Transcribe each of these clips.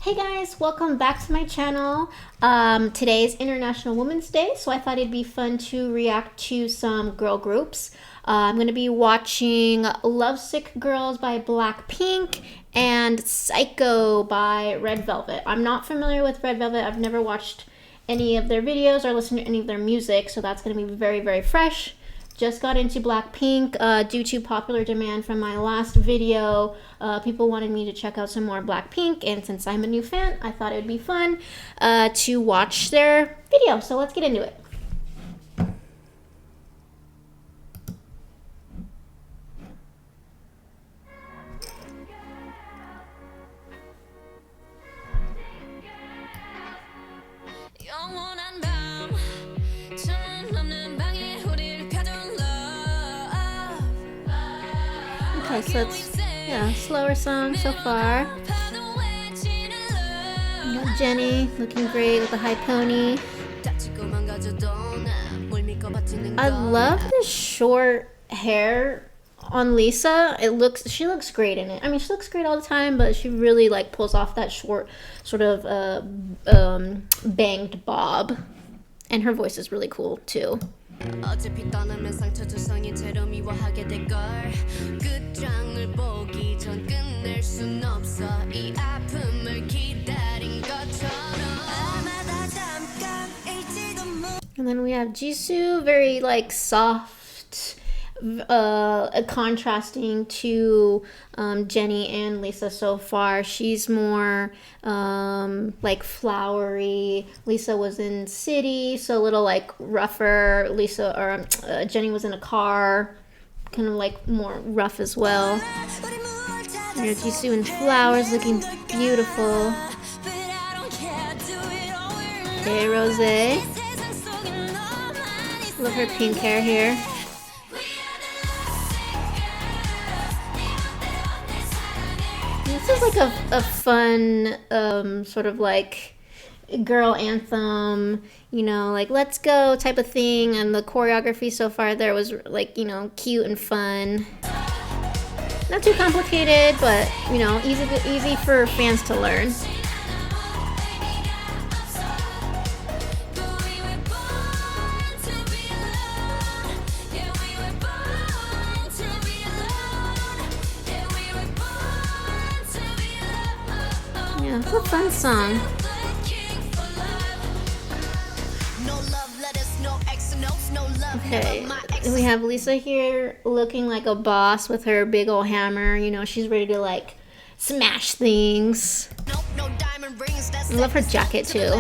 Hey guys, welcome back to my channel. Today is International Women's Day, so I thought it'd be fun to react to some girl groups. I'm going to be watching Lovesick Girls by BLACKPINK and Psycho by Red Velvet. I'm not familiar with Red Velvet. I've never watched any of their videos or listened to any of their music, so that's going to be very, very fresh. Just got into BLACKPINK due to popular demand from my last video. People wanted me to check out some more BLACKPINK, and since I'm a new fan, I thought it would be fun to watch their video. So let's get into it. Okay, so it's slower song so far. You got Jenny looking great with the high pony. I love the short hair on Lisa. She looks great in it. I mean, she looks great all the time, but she really like pulls off that short sort of banged bob, and her voice is really cool too. And then we have Jisoo, very like soft, contrasting to Jenny and Lisa so far. She's more like flowery. Lisa was in city, so a little like rougher. Jenny was in a car, kind of like more rough as well. You know, Jisoo in flowers, looking beautiful. Okay, Rosé. Love her pink hair here. This is like a fun sort of like girl anthem, you know, like let's go type of thing, and the choreography so far there was like, you know, cute and fun. Not too complicated, but you know, easy for fans to learn. Yeah, it's a fun song. Okay, we have Lisa here looking like a boss with her big old hammer. You know, she's ready to like smash things. I love her jacket too.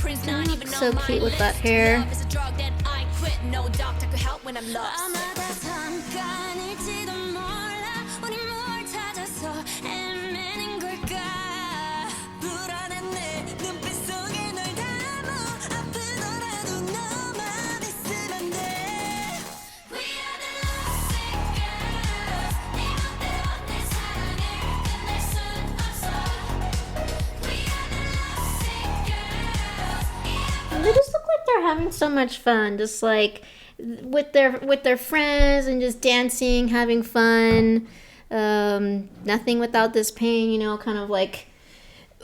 Looks so cute with that hair. They just look like they're having so much fun, just like with their friends and just dancing, having fun. Nothing without this pain, you know, kind of like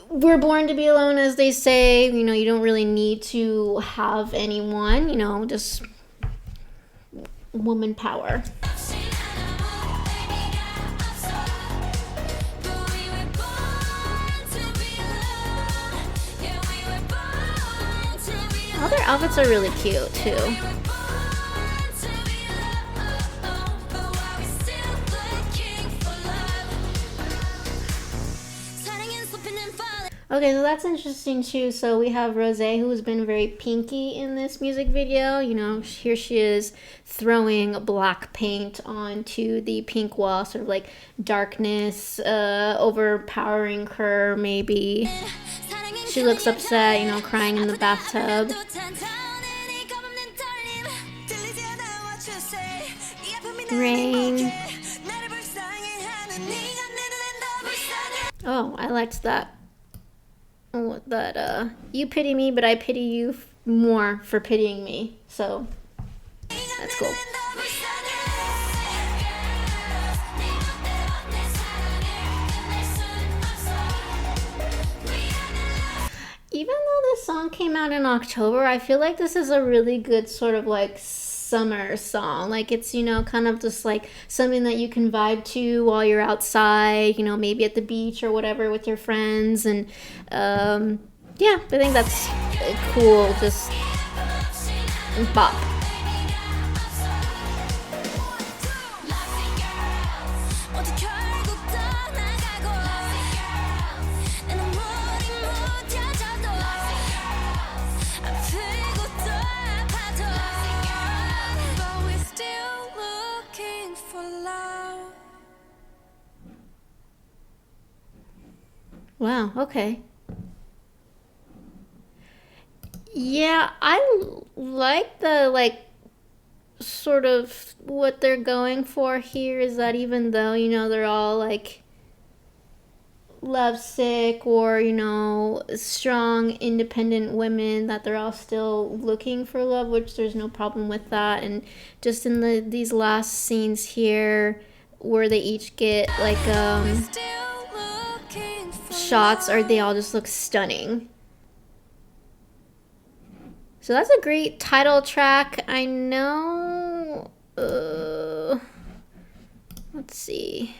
we're born to be alone, as they say. You know, you don't really need to have anyone, you know, just woman power. All their outfits are really cute too. Okay, so that's interesting too. So we have Rosé, who has been very pinky in this music video. You know, here she is throwing black paint onto the pink wall, sort of like darkness overpowering her maybe. She looks upset, you know, crying in the bathtub. Rain. Oh, I liked that. You pity me, but I pity you more for pitying me. So that's cool. song came out in October, I feel like this is a really good sort of like summer song. Like it's, kind of just like something that you can vibe to while you're outside, maybe at the beach or whatever with your friends. And yeah, I think that's cool. Just bop. Wow, okay. Yeah, I like the like sort of what they're going for here is that even though, they're all like lovesick or, strong, independent women, that they're all still looking for love, which there's no problem with that. And just in these last scenes here where they each get like shots, or they all just look stunning. So that's a great title track. I know. Let's see.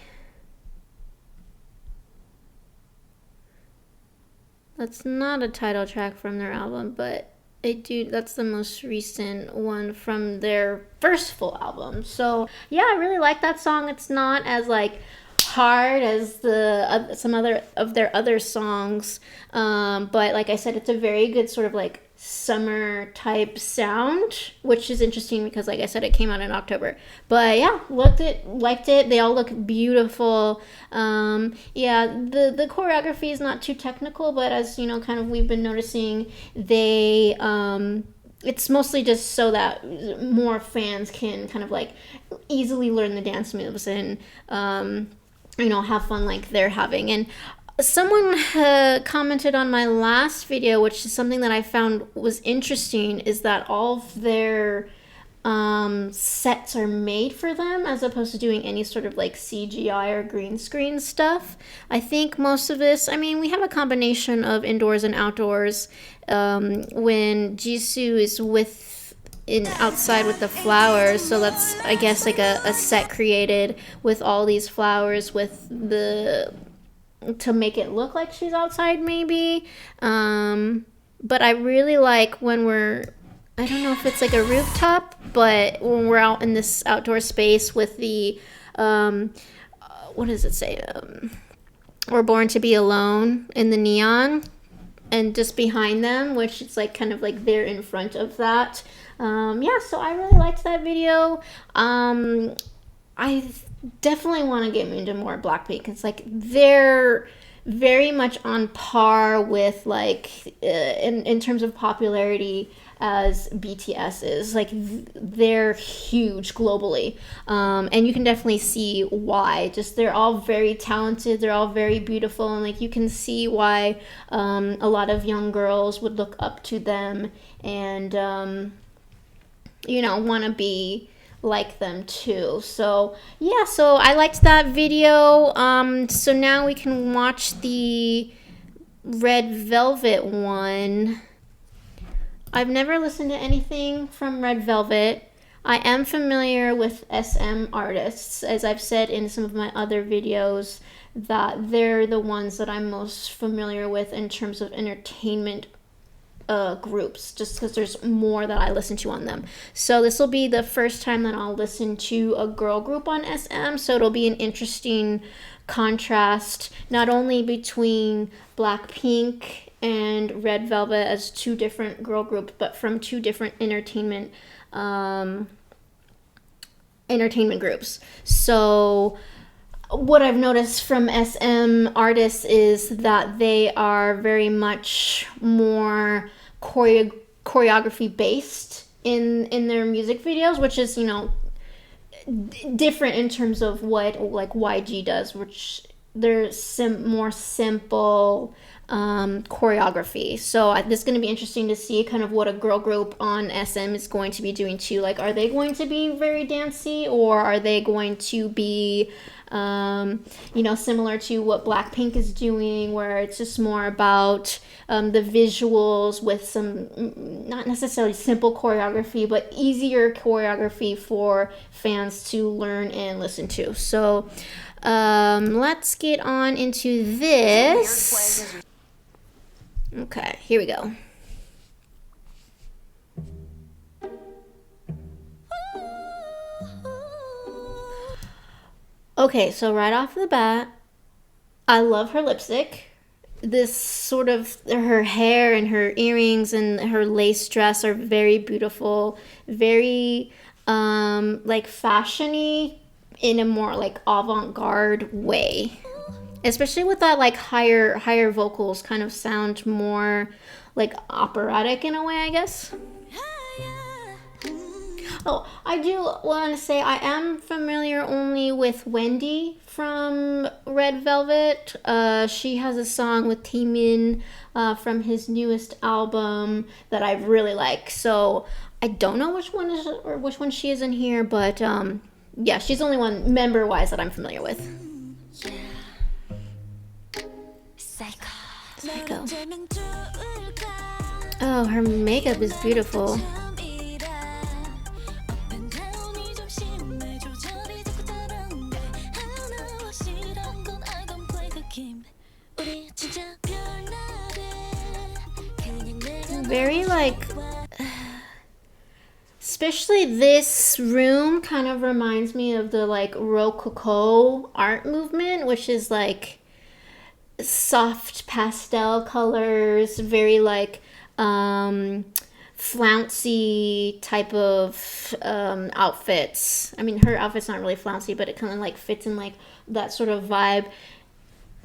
That's not a title track from their album, but that's the most recent one from their first full album. So yeah, I really like that song. It's not as like hard as the some other of their other songs, but like I said, it's a very good sort of like summer type sound, which is interesting because like I said, it came out in October. But yeah, liked it. They all look beautiful. Yeah, the choreography is not too technical, but as kind of we've been noticing, they it's mostly just so that more fans can kind of like easily learn the dance moves and have fun like they're having. And someone commented on my last video, which is something that I found was interesting, is that all of their sets are made for them as opposed to doing any sort of like CGI or green screen stuff. I think most of this, we have a combination of indoors and outdoors. When Jisoo is outside with the flowers, so that's I guess like a set created with all these flowers to make it look like she's outside maybe. But I really like when I don't know if it's like a rooftop, but when we're out in this outdoor space with the what does it say, we're born to be alone in the neon, and just behind them, which is like kind of like they're in front of that. Yeah, so I really liked that video. I definitely want to get into more BLACKPINK. It's like they're very much on par with like in terms of popularity as BTS is. Like they're huge globally, and you can definitely see why. Just they're all very talented, they're all very beautiful, and like you can see why a lot of young girls would look up to them and want to be like them too. So yeah, so I liked that video. So now we can watch the Red Velvet one. I've never listened to anything from Red Velvet. I am familiar with SM artists, as I've said in some of my other videos, that they're the ones that I'm most familiar with in terms of entertainment groups, just because there's more that I listen to on them. So this will be the first time that I'll listen to a girl group on SM, so it'll be an interesting contrast, not only between BLACKPINK and Red Velvet as two different girl groups, but from two different entertainment groups. So what I've noticed from SM artists is that they are very much more choreography based in their music videos, which is different in terms of what like YG does, which their more simple choreography. So this is going to be interesting to see kind of what a girl group on SM is going to be doing too. Like, are they going to be very dancey, or are they going to be similar to what Blackpink is doing, where it's just more about the visuals with some not necessarily simple choreography, but easier choreography for fans to learn and listen to. So let's get on into this. Okay, here we go. Okay, so right off the bat, I love her lipstick. This sort of, her hair and her earrings and her lace dress are very beautiful, very like fashion-y in a more like avant-garde way. Especially with that like higher vocals, kind of sound more like operatic in a way, I guess. Oh, I do want to say I am familiar only with Wendy from Red Velvet. She has a song with Taemin from his newest album that I really like. So I don't know which one she is in here, but yeah, she's the only one member-wise that I'm familiar with. Psycho. Oh, her makeup is beautiful. Very like, especially this room kind of reminds me of the like Rococo art movement, which is like soft pastel colors, very like flouncy type of outfits. I mean, her outfit's not really flouncy, but it kind of like fits in like that sort of vibe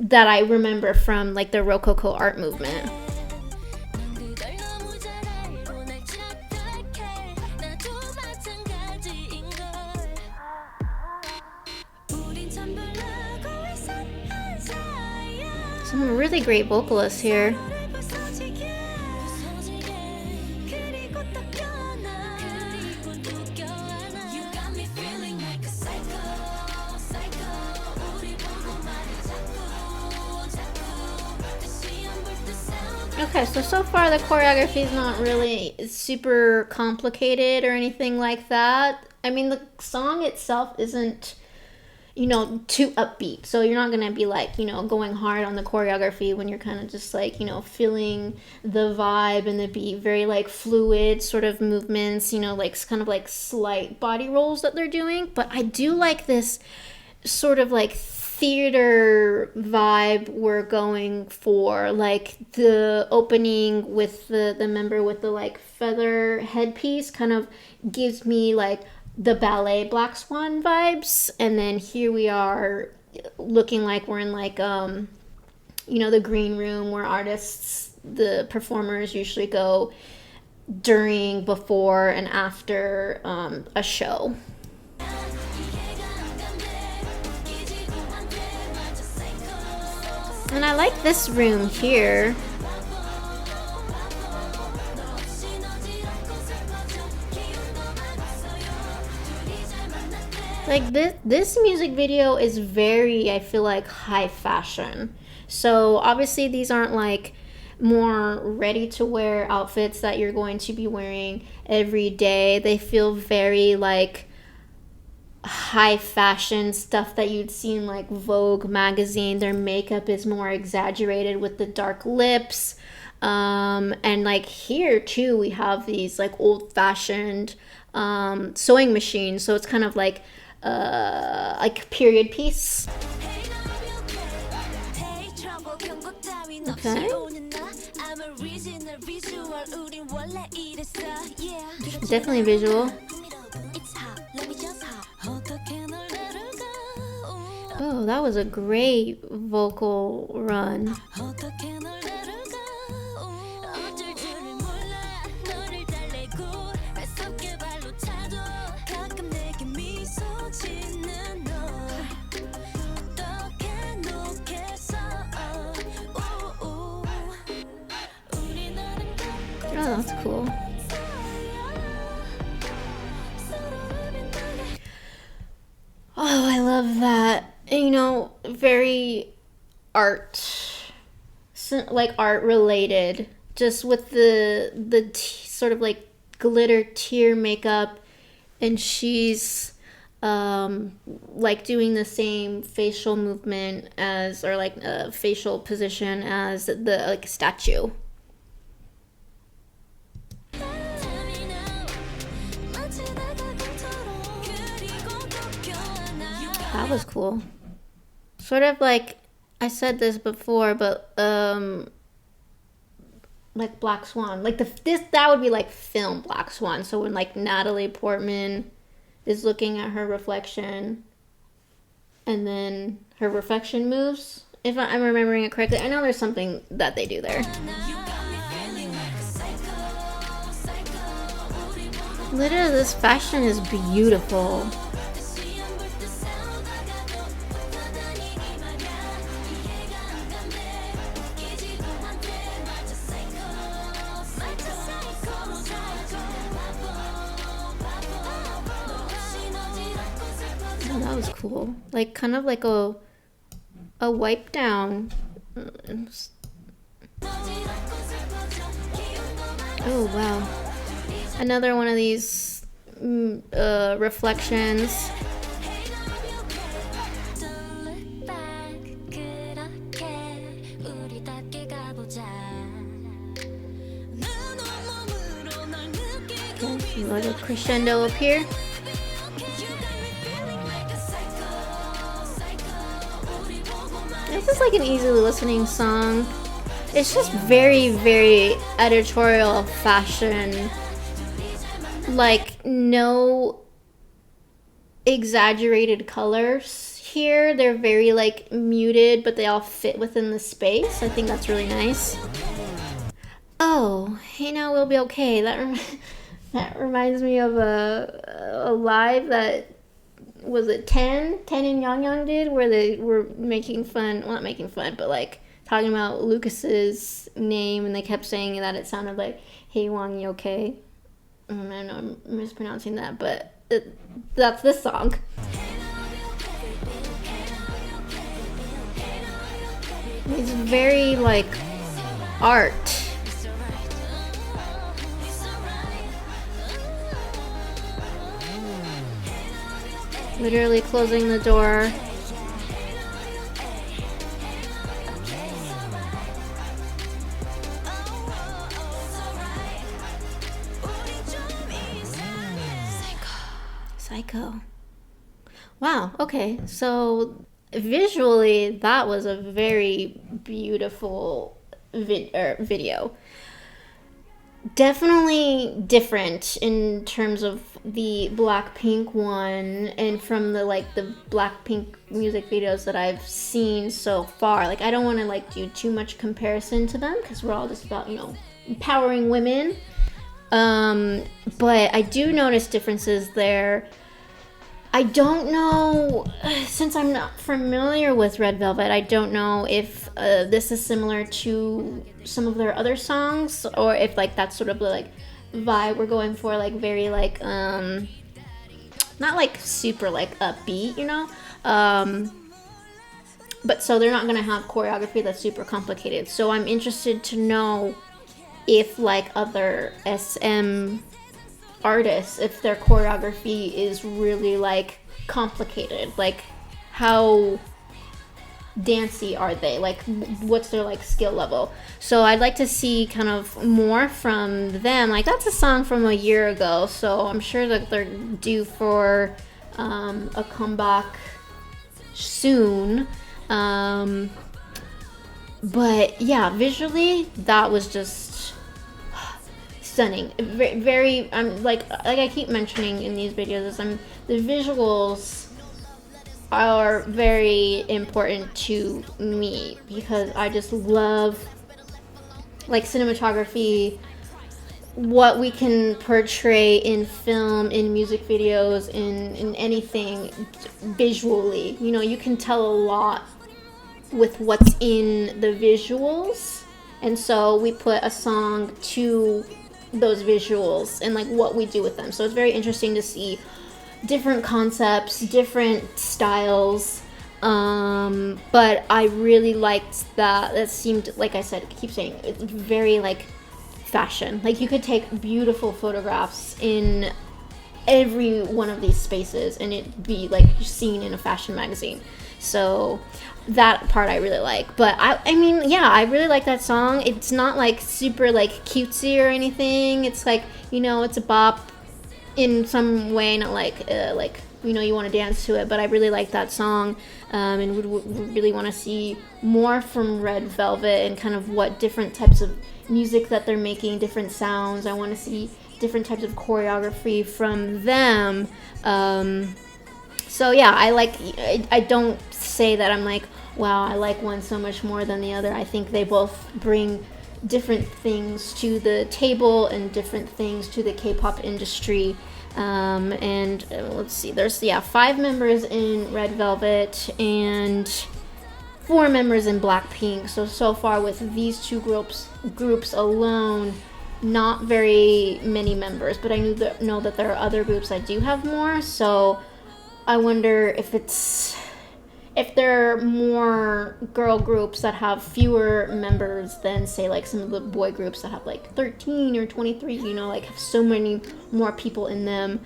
that I remember from like the Rococo art movement. Some really great vocalists here. Okay, so far the choreography is not really super complicated or anything like that. I mean, the song itself isn't, too upbeat. So you're not going to be like, going hard on the choreography when you're kind of just like, feeling the vibe and the beat, very like fluid sort of movements, like kind of like slight body rolls that they're doing. But I do like this sort of like theater vibe we're going for, like the opening with the member with the like feather headpiece kind of gives me like the ballet Black Swan vibes, and then here we are looking like we're in like the green room where the performers usually go during, before, and after a show. And I like this room here. Like this music video is very, I feel like, high fashion. So obviously these aren't like more ready to wear outfits that you're going to be wearing every day. They feel very like high fashion stuff that you'd see in like Vogue magazine. Their makeup is more exaggerated with the dark lips. And like here too, we have these like old fashioned sewing machines. So it's kind of like period piece. Okay. Definitely visual. Oh, that was a great vocal run. Oh, that's cool. Oh, I love that. You know, very like art related. Just with the sort of like glitter tear makeup, and she's like doing the same facial movement as, or like a facial position as the like statue. That was cool. Sort of like, I said this before, but like Black Swan, like that would be like film Black Swan. So when like Natalie Portman is looking at her reflection, and then her reflection moves. If I'm remembering it correctly, I know there's something that they do there. Literally, this fashion is beautiful. Oh, that was cool. Like kind of like a wipe down. Oh wow. Another one of these reflections. Okay, like a crescendo up here. This is like an easily listening song. It's just very, very editorial fashion. Like, no exaggerated colors here. They're very like muted, but they all fit within the space. I think that's really nice. Oh, hey now we'll be okay. That reminds me of a live that, was it 10 and Yang Yang did, where they were making fun, well, not making fun, but like talking about Lucas's name, and they kept saying that it sounded like "Hey Wang, you okay?" I know I'm mispronouncing that, but that's this song. It's very like art. Literally closing the door. Psycho. Wow, okay. So visually, that was a very beautiful video. Definitely different in terms of the Blackpink one, and from the Blackpink music videos that I've seen so far. Like, I don't want to like do too much comparison to them, because we're all just about, you know, empowering women. But I do notice differences there. I don't know, since I'm not familiar with Red Velvet, I don't know if this is similar to some of their other songs, or if like that's sort of the like vibe we're going for, like very like not like super like upbeat, you know, but so they're not gonna have choreography that's super complicated. So I'm interested to know if like other SM artists, if their choreography is really like complicated, like how dancey are they, like what's their like skill level. So I'd like to see kind of more from them. Like, that's a song from a year ago, so I'm sure that they're due for a comeback soon. But yeah, visually that was just stunning. Very, I'm like I keep mentioning in these videos, the visuals are very important to me, because I just love like cinematography, what we can portray in film, in music videos, in anything visually. You know, you can tell a lot with what's in the visuals, and so we put a song to those visuals and like what we do with them. So it's very interesting to see different concepts, different styles. But I really liked that. That seemed, like I said, I keep saying, it's very like fashion. Like you could take beautiful photographs in every one of these spaces and it be like seen in a fashion magazine. So that part I really like. But I mean, yeah, I really like that song. It's not like super like cutesy or anything. It's like, you know, it's a bop in some way, not like you know, you want to dance to it. But I really like that song, and would really want to see more from Red Velvet and kind of what different types of music that they're making, different sounds. I want to see different types of choreography from them. So yeah, I don't say that I'm like, wow, I like one so much more than the other. I think they both bring different things to the table and different things to the K-pop industry. And let's see, there's 5 members in Red Velvet and 4 members in BLACKPINK. So far with these two groups alone, not very many members. But I know that there are other groups that do have more. So I wonder if there are more girl groups that have fewer members than, say, like some of the boy groups that have like 13 or 23, you know, like have so many more people in them.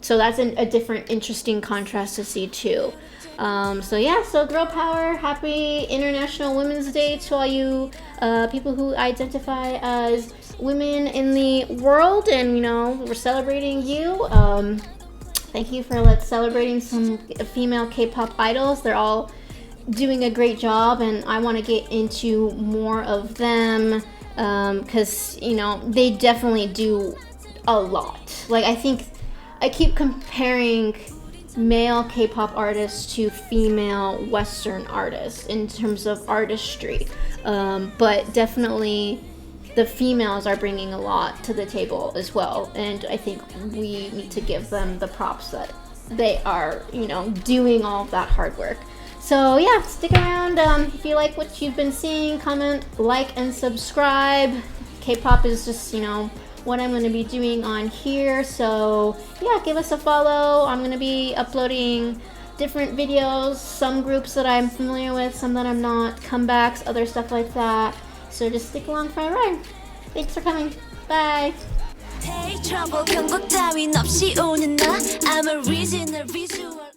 So that's a different, interesting contrast to see too. So girl power. Happy International Women's Day to all you people who identify as women in the world, and you know, we're celebrating you. Thank you for celebrating some female K-pop idols. They're all doing a great job, and I want to get into more of them because, you know, they definitely do a lot. Like, I think I keep comparing male K-pop artists to female Western artists in terms of artistry, but definitely the females are bringing a lot to the table as well, and I think we need to give them the props that they are, you know, doing all of that hard work. So yeah, stick around. If you like what you've been seeing, comment, like, and subscribe. K-pop is just, you know, what I'm going to be doing on here. So yeah, give us a follow. I'm going to be uploading different videos, some groups that I'm familiar with, some that I'm not, comebacks, other stuff like that. So just stick along for a ride. Thanks for coming. Bye.